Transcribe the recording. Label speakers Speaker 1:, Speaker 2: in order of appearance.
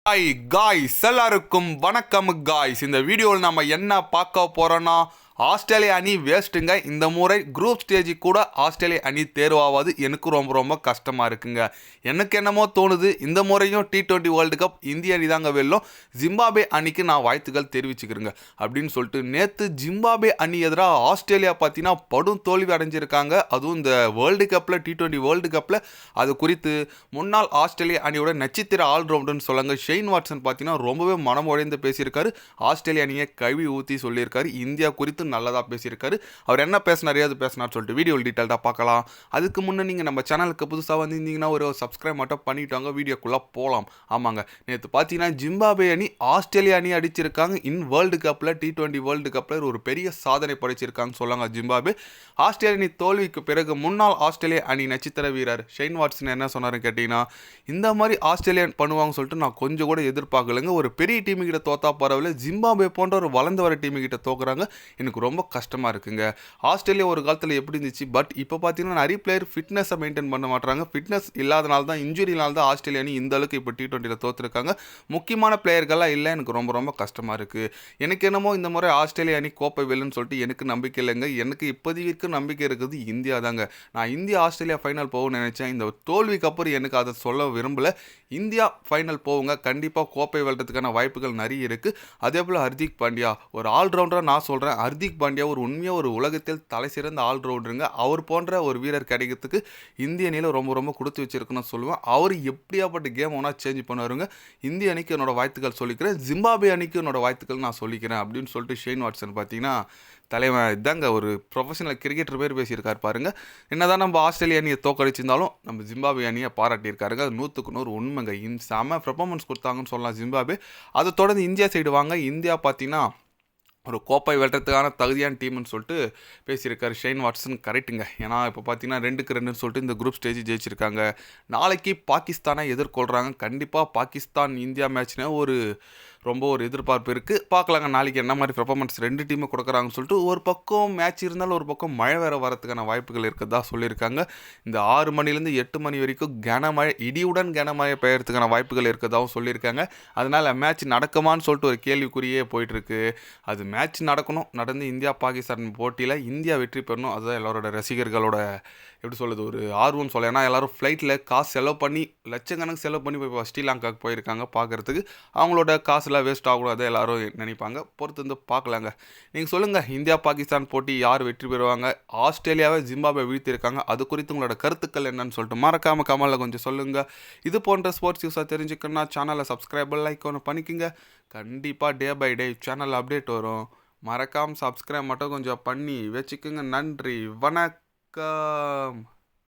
Speaker 1: Hi guys, எல்லாருக்கும் வணக்கம் guys. இந்த வீடியோவில் நம்ம என்ன பார்க்க போகிறோன்னா, ஆஸ்திரேலியா அணி வேஸ்ட்டுங்க. இந்த முறை குரூப் ஸ்டேஜுக்கு கூட ஆஸ்திரேலியா அணி தேர்வாவது எனக்கு ரொம்ப ரொம்ப கஷ்டமாக இருக்குங்க. எனக்கு என்னமோ தோணுது, இந்த முறையும் T20 வேர்ல்டு கப் இந்திய அணி தாங்க வெல்லும். ஜிம்பாப்வே அணிக்கு நான் வாழ்த்துக்கள் தெரிவிச்சுக்கிறேங்க அப்படின்னு சொல்லிட்டு, நேற்று ஜிம்பாப்வே அணி எதிராக ஆஸ்திரேலியா பார்த்தீங்கன்னா படும் தோல்வி அடைஞ்சிருக்காங்க. அதுவும் இந்த வேர்ல்டு கப்பில் T20 வேர்ல்டு கப்பில். அது குறித்து முன்னாள் ஆஸ்திரேலியா அணியோட நட்சத்திர ஆல்ரவுண்டர்னு சொல்லுங்க ஷெயின் வாட்சன் பார்த்தீங்கன்னா ரொம்பவே மனம் உடைந்து பேசியிருக்காரு. ஆஸ்திரேலியா அணியை கழுவி ஊற்றி சொல்லியிருக்காரு. இந்தியா குறித்து நல்லதாக பேசியிருக்காரு. அவர் என்ன பேசினார், ஏது பேசினார் சொல்லிட்டு வீடியோவில் டீட்டெயில்டாக பார்க்கலாம். அதுக்கு முன்னே நீங்கள் நம்ம சேனலுக்கு புதுசாக வந்திருந்தீங்கன்னா ஒரு சப்ஸ்கிரைப் மட்டும் பண்ணிவிட்டாங்க. வீடியோக்குள்ளே போகலாம். ஆமாங்க, நேற்று பார்த்தீங்கன்னா ஜிம்பாப்வே அணி ஆஸ்திரேலியா அணி அடிச்சிருக்காங்க. வேர்ல்டு கப்பில் T20 வேர்ல்டு கப்பில் ஒரு பெரிய சாதனை படைச்சிருக்காங்கன்னு சொல்லாங்க ஜிம்பாப்வே. ஆஸ்திரேலியா அணி தோல்விக்கு பிறகு முன்னாள் ஆஸ்திரேலியா அணி நட்சத்திர வீரர் ஷெயின் வாட்சன் என்ன சொன்னாருன்னு கேட்டிங்கன்னா, இந்த மாதிரி ஆஸ்திரேலியா பண்ணுவாங்கன்னு சொல்லிட்டு நான் கொஞ்சம் கூட எதிர்பார்க்கலைங்க. ஒரு பெரிய டீமுக்கிட்ட தோத்தா பரவாயில்ல, ஜிம்பாப்வே போன்ற ஒரு வளர்ந்து வர டீமுக்கிட்ட தோக்குறாங்க, எனக்கு ரொம்ப கஷ்டமாக இருக்குங்க. ஆஸ்திரேலியா ஒரு காலத்தில் எப்படி இருந்துச்சு, பட் இப்போ பார்த்தீங்கன்னா நிறைய பிளேயர் ஃபிட்னஸை மெயின்டைன் பண்ண மாட்டாங்க. ஃபிட்னஸ் இல்லாதனால தான், இன்ஜுரினால தான் ஆஸ்திரேலியா அணி இந்த அளவுக்கு இப்போ T20 தோற்றுருக்காங்க. முக்கியமான பிளேயர்கள்லாம் இல்லை. எனக்கு ரொம்ப ரொம்ப கஷ்டமாக இருக்குது. எனக்கு என்னமோ இந்த முறை ஆஸ்திரேலியா அணி கோப்பை வெல்லுன்னு சொல்லிட்டு எனக்கு நம்பிக்கை இல்லைங்க. எனக்கு இப்போதைக்கு நம்பிக்கை இருக்குது இந்தியா தாங்க. நான் இந்தியா ஆஸ்திரேலியா ஃபைனல் போகும்னு நினச்சேன். இந்த தோல்விக்கு அப்புறம் எனக்கு அதை சொல்ல விரும்பலை. இந்தியா ஃபைனல் போவுங்க, கண்டிப்பாக கோப்பை வெல்றதுக்கான வாய்ப்புகள் நிறைய இருக்குது. அதே போல் ஹர்திக் பாண்டியா ஒரு ஆல்ரவுண்டராக நான் சொல்கிறேன். ஹர்திக் பாண்டியா ஒரு உண்மையாக ஒரு உலகத்தில் தலை சிறந்த ஆல்ரவுண்டருங்க. அவர் போன்ற ஒரு வீரர் கிடைக்கிறதுக்கு இந்திய அணியில் ரொம்ப ரொம்ப கொடுத்து வச்சிருக்குன்னு சொல்லுவேன். அவர் எப்படியாப்பட்ட கேம் ஒன்றா சேஞ்ச் பண்ணுவாருங்க. இந்திய அணிக்கு என்னோட வாழ்த்துக்கள் சொல்லிக்கிறேன், ஜிம்பாப்வே அணிக்கு என்னோட வாழ்த்துக்கள் நான் சொல்லிக்கிறேன் அப்படின்னு சொல்லிட்டு ஷெயின் வாட்சன் பார்த்தீங்கன்னா தலைவன் இதாங்க, ஒரு ப்ரொஃபஷனல் கிரிக்கெட்டர் பேர் பேசியிருக்காரு பாருங்க. என்னதான் நம்ம ஆஸ்திரேலியா அணியை தோக்கடிச்சிருந்தாலும் நம்ம ஜிம்பாப்வே அணியை பாராட்டியிருக்காருங்க. அது 100க்கு 100 உண்மைங்க. செம பெர்ஃபார்மன்ஸ் கொடுத்தாங்கன்னு சொல்லலாம் ஜிம்பாப்வே. அதை தொடர்ந்து இந்தியா சைடு வாங்க. இந்தியா பார்த்தீங்கன்னா ஒரு கோப்பை வெல்றதுக்கான தகுதியான டீம்னு சொல்லிட்டு பேசியிருக்காரு ஷெயின் வாட்சன். கரெக்டுங்க. ஏன்னா இப்போ பார்த்தீங்கன்னா 2-2 சொல்லிட்டு இந்த குரூப் ஸ்டேஜ் ஜெயிச்சிருக்காங்க. நாளைக்கு பாகிஸ்தானை எதிர்கொள்கிறாங்க. கண்டிப்பாக பாகிஸ்தான் இந்தியா மேட்ச்னா ரொம்ப ஒரு எதிர்பார்ப்பு இருக்குது. பார்க்கலாங்க நாளைக்கு என்ன மாதிரி பெர்ஃபார்மன்ஸ் ரெண்டு டீமும் கொடுக்குறாங்கன்னு சொல்லிட்டு. ஒரு பக்கம் மேட்ச் இருந்தாலும் ஒரு பக்கம் மழை வேறு வரதுக்கான வாய்ப்புகள் இருக்கிறதா சொல்லியிருக்காங்க. இந்த 6 மணிலேருந்து 8 மணி வரைக்கும் கனமழை, இடியுடன் கனமழை பெய்யறதுக்கான வாய்ப்புகள் இருக்கிறதாகவும் சொல்லியிருக்காங்க. அதனால் மேட்ச் நடக்குமான்னு சொல்லிட்டு ஒரு கேள்விக்குறியே போயிட்டுருக்கு. அது மேட்ச் நடக்கணும், நடந்து இந்தியா பாகிஸ்தான் போட்டியில் இந்தியா வெற்றி பெறணும். அதுதான் எல்லாரோட ரசிகர்களோட எப்படி சொல்கிறது ஒரு ஆர்வம்னு சொல்ல. ஏன்னா எல்லோரும் ஃப்ளைட்டில் காசு செலவு பண்ணி லட்சக்கணக்கு செலவு பண்ணி போய் ஸ்ரீலங்காவுக்கு போயிருக்காங்க பார்க்குறதுக்கு. அவங்களோட காசுலாம் வேஸ்ட் ஆகக்கூடாது எல்லோரும் நினைப்பாங்க. பொறுத்து வந்து பார்க்கலாங்க. நீங்கள் சொல்லுங்கள், இந்தியா பாகிஸ்தான் போட்டி யார் வெற்றி பெறுவாங்க? ஆஸ்திரேலியாவை ஜிம்பாப்வே வீழ்த்திருக்காங்க. அது குறித்து உங்களோட கருத்துக்கள் என்னன்னு சொல்லிட்டு மறக்காமல் கமெண்டில் கொஞ்சம் சொல்லுங்கள். இது போன்ற ஸ்போர்ட்ஸ் நியூஸாக தெரிஞ்சுக்கணுன்னா சேனலை சப்ஸ்கிரைப் லைக் ஒன்று பண்ணிக்கோங்க. கண்டிப்பாக day by day channel update வரும். மறக்காமல் சப்ஸ்கிரைப் மட்டும் கொஞ்சம் பண்ணி வச்சுக்கோங்க. நன்றி, வணக்கம்.